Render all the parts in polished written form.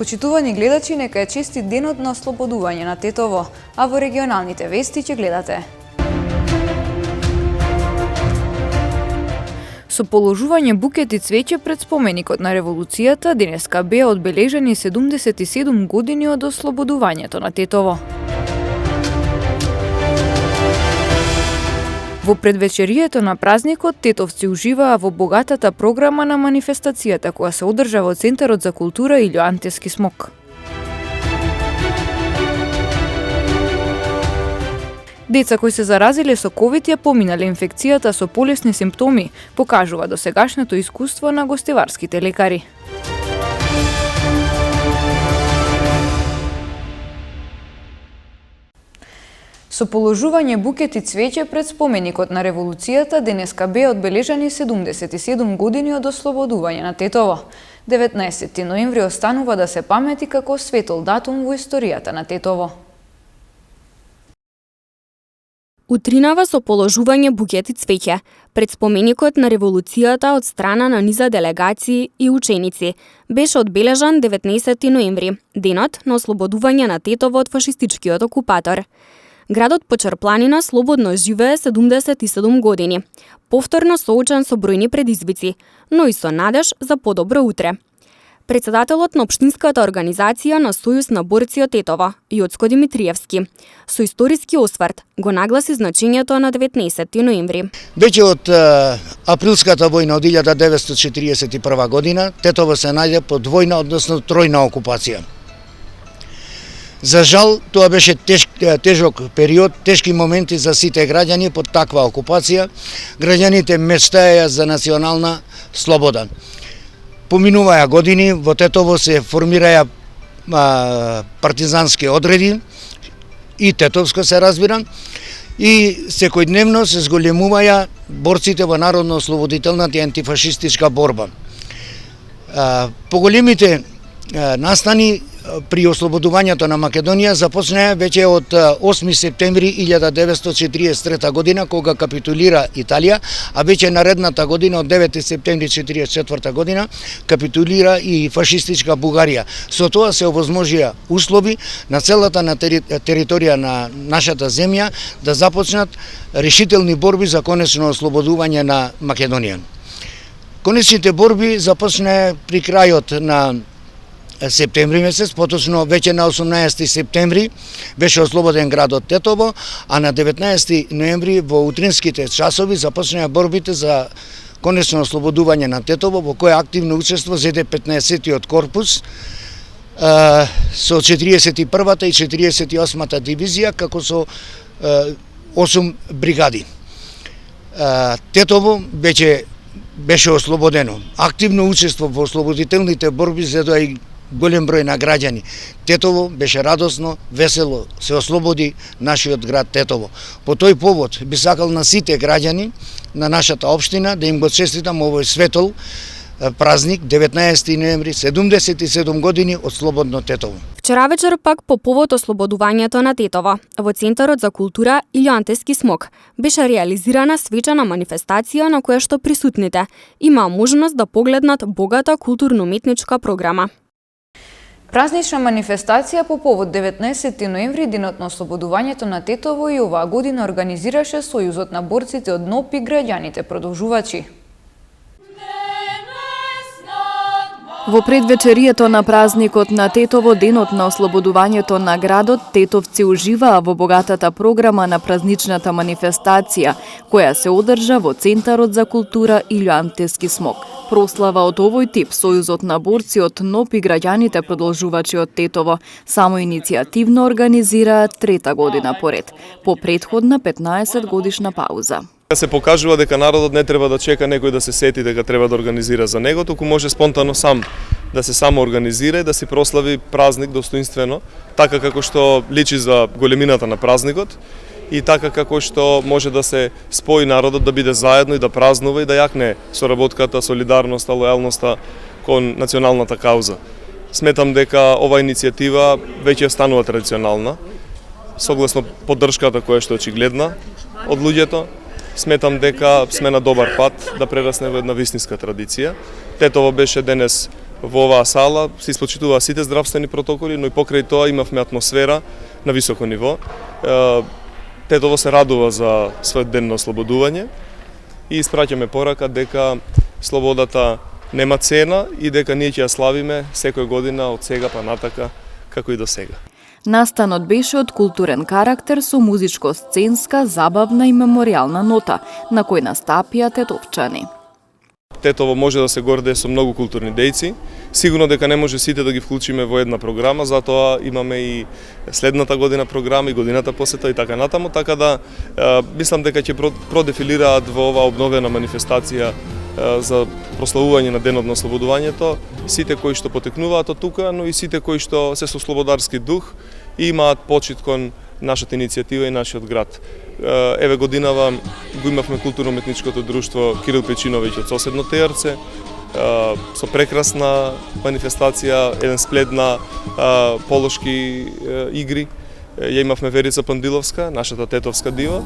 Почитувани гледачи, нека е честит денот на ослободување на Тетово, а во регионалните вести ќе гледате. Со положување букети цвеќе пред споменикот на револуцијата, денеска беа одбележани 77 години од ослободувањето на Тетово. Во предвечерието на празникот, тетовци уживаа во богатата програма на манифестацијата која се одржа во Центарот за култура Илјо Антевски смок. Деца кои се заразиле со ковид ја поминале инфекцијата со полесни симптоми, покажува досегашното искуство на гостеварските лекари. Со положување букети цвеќе пред споменикот на револуцијата, денеска беа одбележани 77 години од ослободување на Тетово. 19 ноември останува да се памети како светол датум во историјата на Тетово. Утринава со положување букети цвеќе пред споменикот на револуцијата од страна на низа делегации и ученици беше одбележан 19 ноември, денот на ослободување на Тетово од фашистичкиот окупатор. Градот по Чрпланина слободно живее 77 години, повторно соочен со бројни предизвици, но и со надеж за подобро утре. Председателот на општинската организација на Сојуз на борци од Тетово, Јоцко Димитриевски, со историски осврт го нагласи значењето на 19 ноември. Веќе од априлската војна од 1941 година, Тетово се најде под војна, односно тројна окупација. За жал, тоа беше тежок период, тешки моменти за сите граѓани под таква окупација. Граѓаните мечтаеја за национална слобода. Поминуваја години, во Тетово се формираја партизански одреди, и тетовско се разбира, и секојдневно се зголемуваја борците во народно-ослободителната и антифашистичка борба. Поголемите настани при ослободувањето на Македонија започнаа веќе од 8 септември 1943 година, кога капитулира Италија, а веќе наредната година од 9 септември 1944 година капитулира и фашистичка Бугарија. Со тоа се овозможија услови на целата на територија на нашата земја да започнат решителни борби за конечно ослободување на Македонија. Конечните борби започнаа при крајот на септември месец, поточно веќе на 18 септември беше ослободен градот Тетово, а на 19 ноември во утринските часови започнаа борбите за конечно ослободување на Тетово, во која активно учество зеде 15-тиот корпус со 41-та и 48-та дивизија, како со 8 бригади. Тетово веќе беше ослободено. Активно учество во ослободителните борби зедоа и голем број на граѓани. Тетово беше радосно, весело, се ослободи нашиот град Тетово. По тој повод би сакал на сите граѓани на нашата општина да им го честитам овој светол празник 19 ноември, 77 години од слободно Тетово. Вчера вечер пак по повод ослободувањето на Тетово, во Центарот за култура Илјо Антевски смок беше реализирана свечана манифестација на која што присутните имаа можност да погледнат богата културно-уметничка програма. Празнична манифестација по повод 19 ноември, денот на ослободувањето на Тетово, и оваа година организираше Сојузот на борците од НОП и граѓаните продолжувачи. Во предвечерието на празникот на Тетово, денот на ослободувањето на градот, тетовци уживаа во богатата програма на празничната манифестација, која се одржа во Центарот за култура Илјо Антевски смок. Прослава од овој тип Сојузот на борци од НОП и граѓаните продолжувачи од Тетово самоиницијативно организираат трета година поред, по претходна 15 годишна пауза. Се покажува дека народот не треба да чека некој да се сети дека треба да организира за него, туку може спонтано сам да се самоорганизира и да си прослави празник достоинствено, така како што личи за големината на празникот и така како што може да се спои народот да биде заедно и да празнува и да јакне соработката, солидарноста, лојалноста кон националната кауза. Сметам дека оваа иницијатива веќе станува традиционална, согласно поддршката која што е очигледна од луѓето. Сметам дека сме на добар пат да прерасне во една вистинска традиција. Тетово беше денес во оваа сала се испочитуваа сите здравствени протоколи, но и покрај тоа имавме атмосфера на високо ниво. Тетово се радува за својот ден на ослободување и испраќаме порака дека слободата нема цена и дека ние ќе ја славиме секоја година од сега па натака како и до сега. Настанот беше од културен карактер со музичко-сценска, забавна и меморијална нота, на кој настапија тетовчани. Тетово може да се гордее со многу културни дејци. Сигурно дека не може сите да ги вклучиме во една програма, затоа имаме и следната година програма и годината после тоа и така натаму, така да мислам дека ќе продефилираат во оваа обновена манифестација за прославување на денот на ослободувањето сите кои што потекнуваат од тука, но и сите кои што се со слободарски дух и имаат почит кон нашата иницијатива и нашиот град. Еве годинава го имавме културно-уметничкото друштво Кирил Печиновиќ од соседно Тејарце, со прекрасна манифестација, еден сплет на полошки игри. Ја имавме Верица Пандиловска, нашата тетовска дива,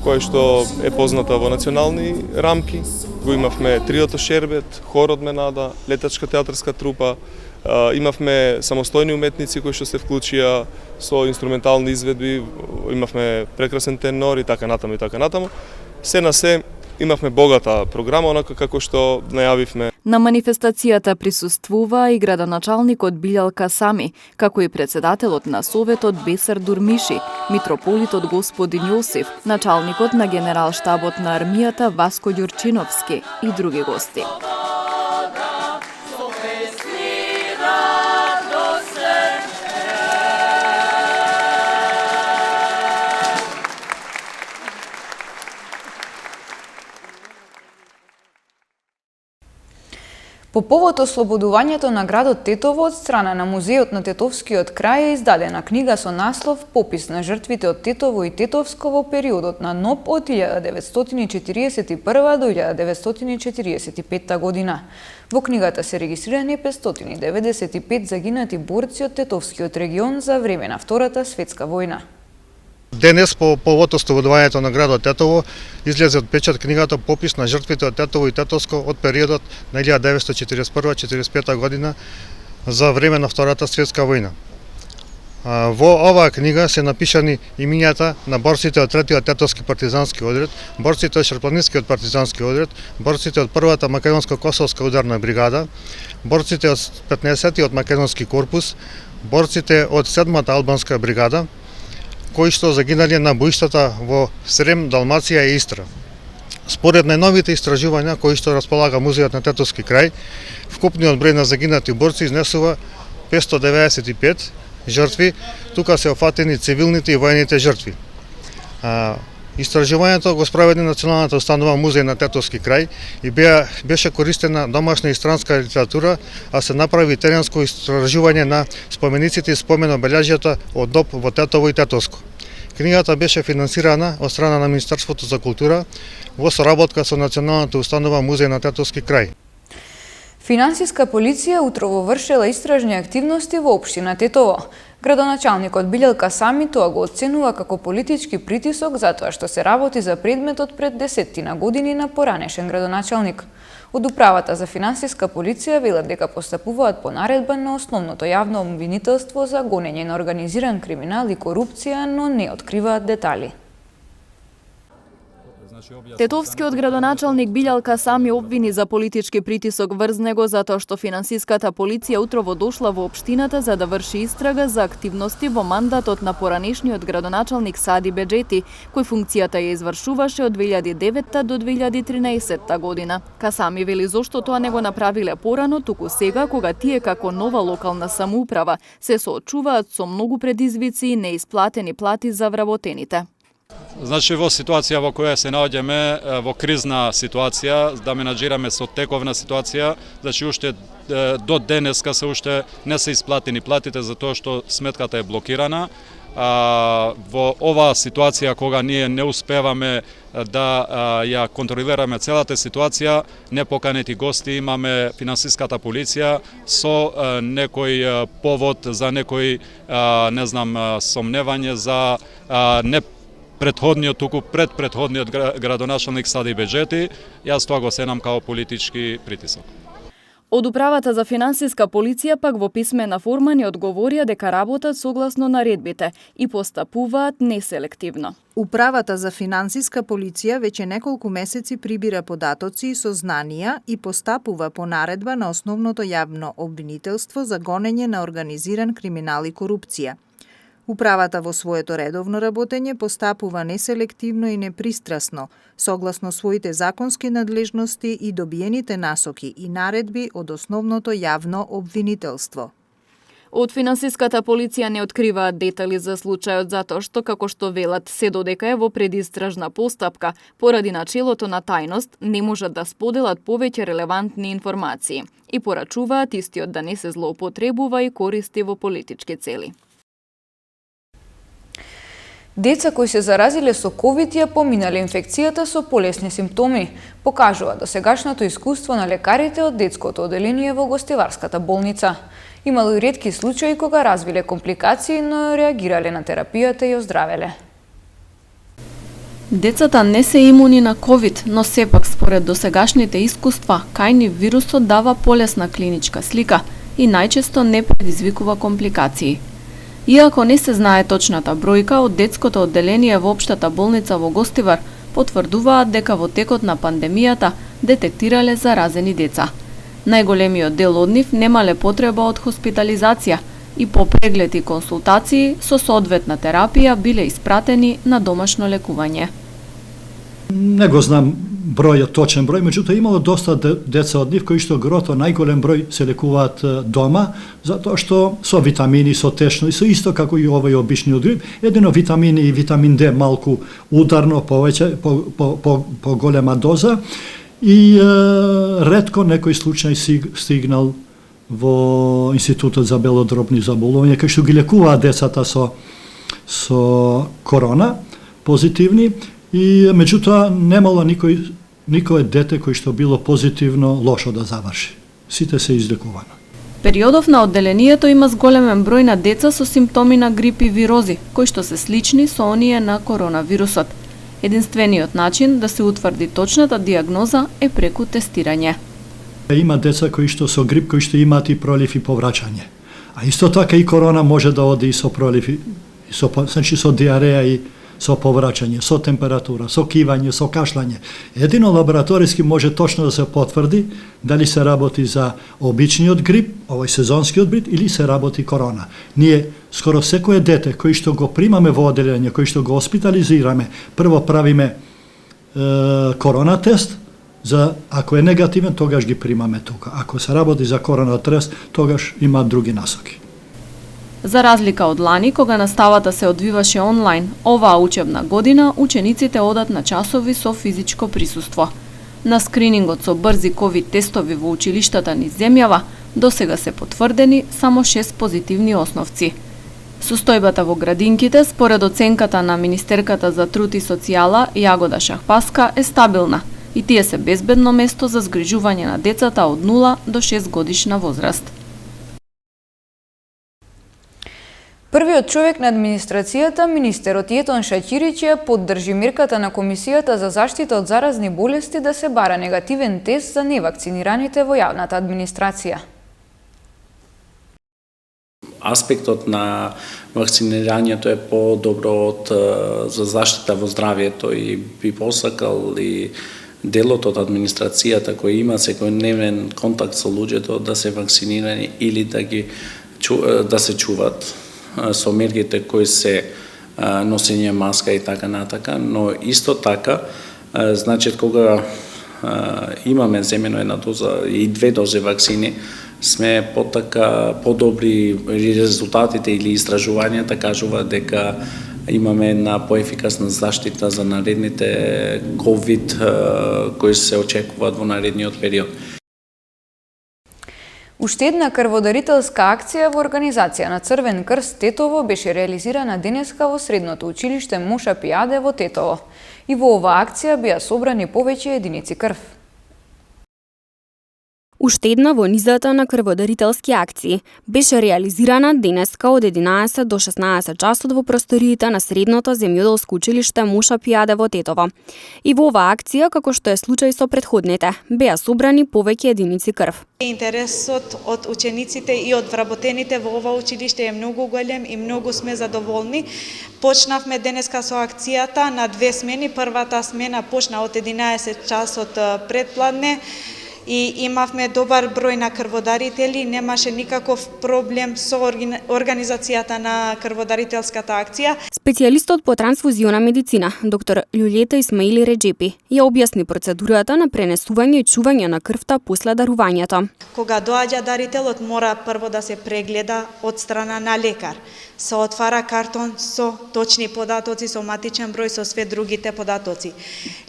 која што е позната во национални рамки. Го имавме триото Шербет, хорот Менада, летачка театарска трупа. Имавме самостојни уметници кои што се вклучија со инструментални изведби, имавме прекрасен тенор и така натаму и така натаму. Се на се имавме богата програма, онака како што најавивме. На манифестацијата присуствува и градоначалникот Билјал Касами, како и председателот на Советот Бесар Дурмиши, митрополитот господин Јосиф, началникот на генералштабот на армијата Васко Ѓурчиновски и други гости. По повод ослободувањето на градот Тетово од страна на Музејот на Тетовскиот крај е издадена книга со наслов Попис на жртвите од Тетово и Тетовско во периодот на НОП од 1941 до 1945 година. Во книгата се регистрирани 595 загинати борци од Тетовскиот регион за време на Втората светска војна. Денес, по повод ослободувањето на градот Тетово, излезе од печат книгата Попис на жртвите од Тетово и Тетовско од периодот на 1941-1945 година за време на Втората светска војна. Во оваа книга се напишани имињата на борците од Третиот Тетовски партизански одред, борците од Шарпланинскиот партизански одред, борците од Првата македонско-косовска ударна бригада, борците од 15-тиот македонски корпус, борците од 7-та албанска бригада, кои што загинале на боиштата во Срем, Далмација и Истра. Според најновите истражувања кои што располага Музејот на Тетовски крај, вкупниот број на загинати борци изнесува 595 жртви, тука се офатени цивилните и воените жртви. Истражувањето го спроведе Националната установа Музеј на Тетовски крај и беше користена домашна и странска литература, а се направи теренско истражување на спомениците и спомен-обележјата од НОП во Тетово и Тетовско. Книгата беше финансирана од страна на Министерството за култура во соработка со Националната установа Музеј на Тетовски крај. Финансиска полиција утрово вршела истражни активности во општина Тетово. Градоначалникот Билјал Касами тоа го оценува како политички притисок затоа што се работи за предметот пред 10 години на поранешен градоначалник. Од управата за финансиска полиција велат дека постапуваат по наредба на основното јавно обвинителство за гонење на организиран криминал и корупција, но не откриваат детали. Тетовскиот градоначалник Билјал Касами обвини за политички притисок врз него затоа што финансиската полиција утрово дошла во општината за да врши истрага за активности во мандатот на поранешниот градоначалник Сади Беџети, кој функцијата ја извршуваше од 2009 до 2013 година. Касами вели зошто тоа не го направиле порано, туку сега кога тие како нова локална самоуправа се соочуваат со многу предизвици и неисплатени плати за вработените. Значи, во ситуација во која се наоѓаме, во кризна ситуација, да менаџираме со тековна ситуација, значи уште до денеска се уште не се исплатени платите за тоа што сметката е блокирана. Во оваа ситуација кога ние не успеваме да ја контролираме целата ситуација, непоканети гости имаме финансиската полиција со некој повод за некој не знам сомневање за не предходниот, туку предпредходниот градоначалник Сади Беџети, јас тоа го сенам као политички притисок. Од Управата за финансиска полиција пак во писмена форма ни одговорија дека работат согласно наредбите и постапуваат неселективно. Управата за финансиска полиција веќе неколку месеци прибира податоци и сознанија и постапува по наредба на основното јавно обвинителство за гонење на организиран криминал и корупција. Управата во своето редовно работење постапува неселективно и непристрасно, согласно своите законски надлежности и добиените насоки и наредби од основното јавно обвинителство. Од финансиската полиција не откриваат детали за случајот затоа што, како што велат, се додека е во предистражна постапка, поради начелото на тајност, не можат да споделат повеќе релевантни информации и порачуваат истиот да не се злоупотребува и користи во политички цели. Деца кои се заразиле со ковид ја поминале инфекцијата со полесни симптоми, покажува досегашното искуство на лекарите од детското оделение во гостиварската болница. Имало и ретки случаи кога развиле компликации, но реагирале на терапијата и оздравеле. Децата не се имуни на ковид, но сепак според досегашните искуства, кај нив вирусот дава полесна клиничка слика и најчесто не предизвикува компликации. Иако не се знае точната бројка, од детското одделение во општата болница во Гостивар потврдуваат дека во текот на пандемијата детектирале заразени деца. Најголемиот дел од нив немале потреба од хоспитализација и по преглед и консултации со соодветна терапија биле испратени на домашно лекување. Не го знам бројот, точен број, меѓутоа имало доста деца од нив кои што грото најголем број се лекуваат дома, затоа што со витамини, со течно и со исто како и овој обичниот грип, едино витамини и витамин Д малку ударно повеќе по голема доза и ретко некој случај стигнал во Институтот за белодробни заболувања кај што ги лекуваат децата со корона позитивни. И меѓутоа немало никое дете кој што било позитивно лошо да заврши. Сите се излекувано. Периодов на одделението има зголемен број на деца со симптоми на грип и вирози, кои што се слични со оние на коронавирусот. Единствениот начин да се утврди точната диагноза е преку тестирање. Има деца кои што со грип кои што имаат и пролив и повраќање. А исто така и корона може да оди и со пролив и значи со диареја и со повраќање, со температура, со кивање, со кашлање. Едино лабораториски може точно да се потврди дали се работи за обичниот грип, овој сезонскиот грип, или се работи корона. Ние скоро секое дете кој што го примаме во одделение, кој што го хоспитализираме, прво правиме корона тест, за ако е негативен, тогаш ги примаме тука. Ако се работи за корона тест, тогаш има други насоки. За разлика од лани, кога наставата се одвиваше онлайн, оваа учебна година учениците одат на часови со физичко присуство. На скринингот со брзи ковид тестови во училиштата низ земјава, досега се потврдени само 6 позитивни основци. Состојбата во градинките, според оценката на Министерката за труд и социјала Јагода Шахпаска, е стабилна и тие се безбедно место за згрижување на децата од 0 до 6 годишна возраст. Првиот човек на администрацијата, министерот Јетон Шаќирич, ја поддржи мерката на Комисијата за заштита од заразни болести да се бара негативен тест за невакцинираните во јавната администрација. Аспектот на вакцинирањето е по-добро од за заштита во здравјето и би посакал и делот од администрацијата кој има секојдневен контакт со луѓето да се вакцинирани или да се чуваат со мерките кои се носење маска и така натака, но исто така, значи кога имаме земено една доза и 2 дози вакцини, сме подобри резултатите или истражувањата кажуваат дека имаме една поефикасна заштита за наредните ковид кои се очекуваат во наредниот период. Уште една крводарителска акција во организација на Црвен крст Тетово беше реализирана денеска во средното училиште Моша Пијаде во Тетово. И во оваа акција беа собрани повеќе единици крв. Уште една во низата на крводарителски акции беше реализирана денеска од 11 до 16 часот во просториите на Средното земјоделско училиште Моша Пијаде во Тетово. И во оваа акција, како што е случај со претходните, беа собрани повеќе единици крв. Интересот од учениците и од вработените во ова училиште е многу голем и многу сме задоволни. Почнавме денеска со акцијата на 2 смени. Првата смена почна од 11 часот предпладне и имавме добар број на крводарители, немаше никаков проблем со организацијата на крводарителската акција. Специјалистот по трансфузиона медицина, доктор Љулјета Исмаили Реджепи, ја објасни процедурата на пренесување и чување на крвта после дарувањето. Кога доаѓа дарителот, мора прво да се прегледа од страна на лекар. Се отвара картон со точни податоци, со матичен број, со све другите податоци.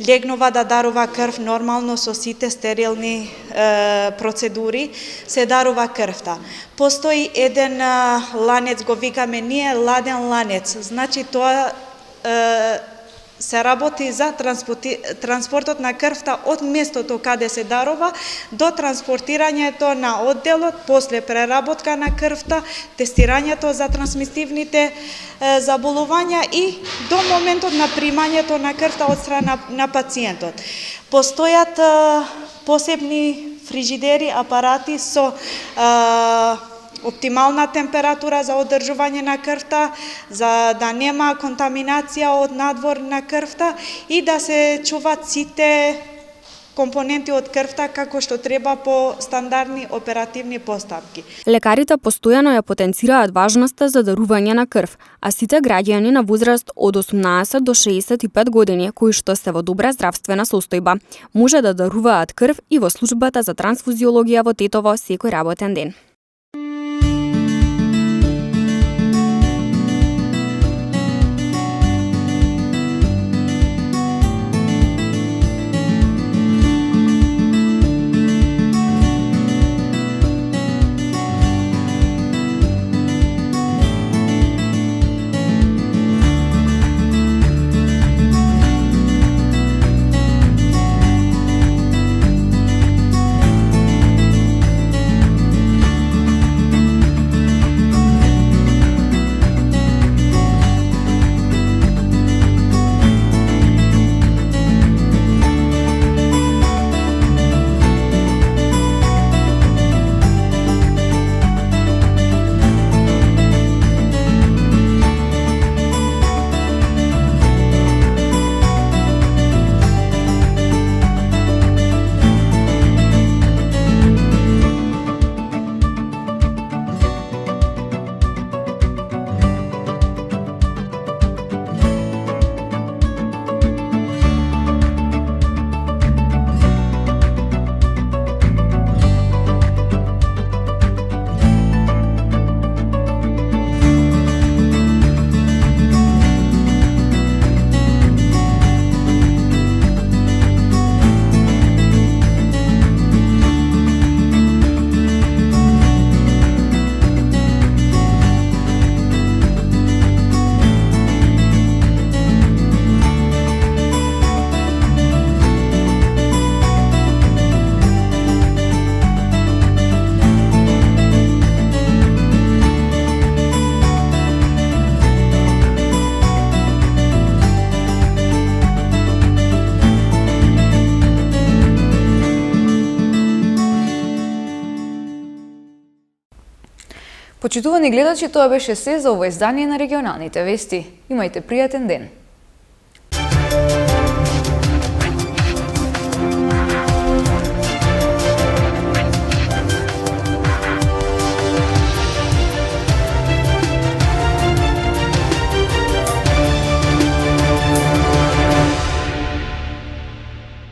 Легнува да дарува крв нормално со сите стерилни процедури, се дарува крвта. Постои еден ланец, го викаме ние ладен ланец. Значи тоа се работи за транспортот на крвта од местото каде се дарува до транспортирањето на одделот, после преработка на крвта, тестирањето за трансмисивните заболувања и до моментот на примањето на крвта од страна на пациентот. Постојат посебни фрижидери, апарати со оптимална температура за одржување на крвта, за да нема контаминација од надвор на крвта и да се чуваат сите компоненти од крвта како што треба по стандардни оперативни постапки. Лекарите постојано ја потенцираат важноста за дарување на крв, а сите граѓани на возраст од 18 до 65 години кои што се во добра здравствена состојба може да даруваат крв и во службата за трансфузиологија во Тетово секој работен ден. Почитувани гледачи, тоа беше се за ово издание на регионалните вести. Имајте пријатен ден.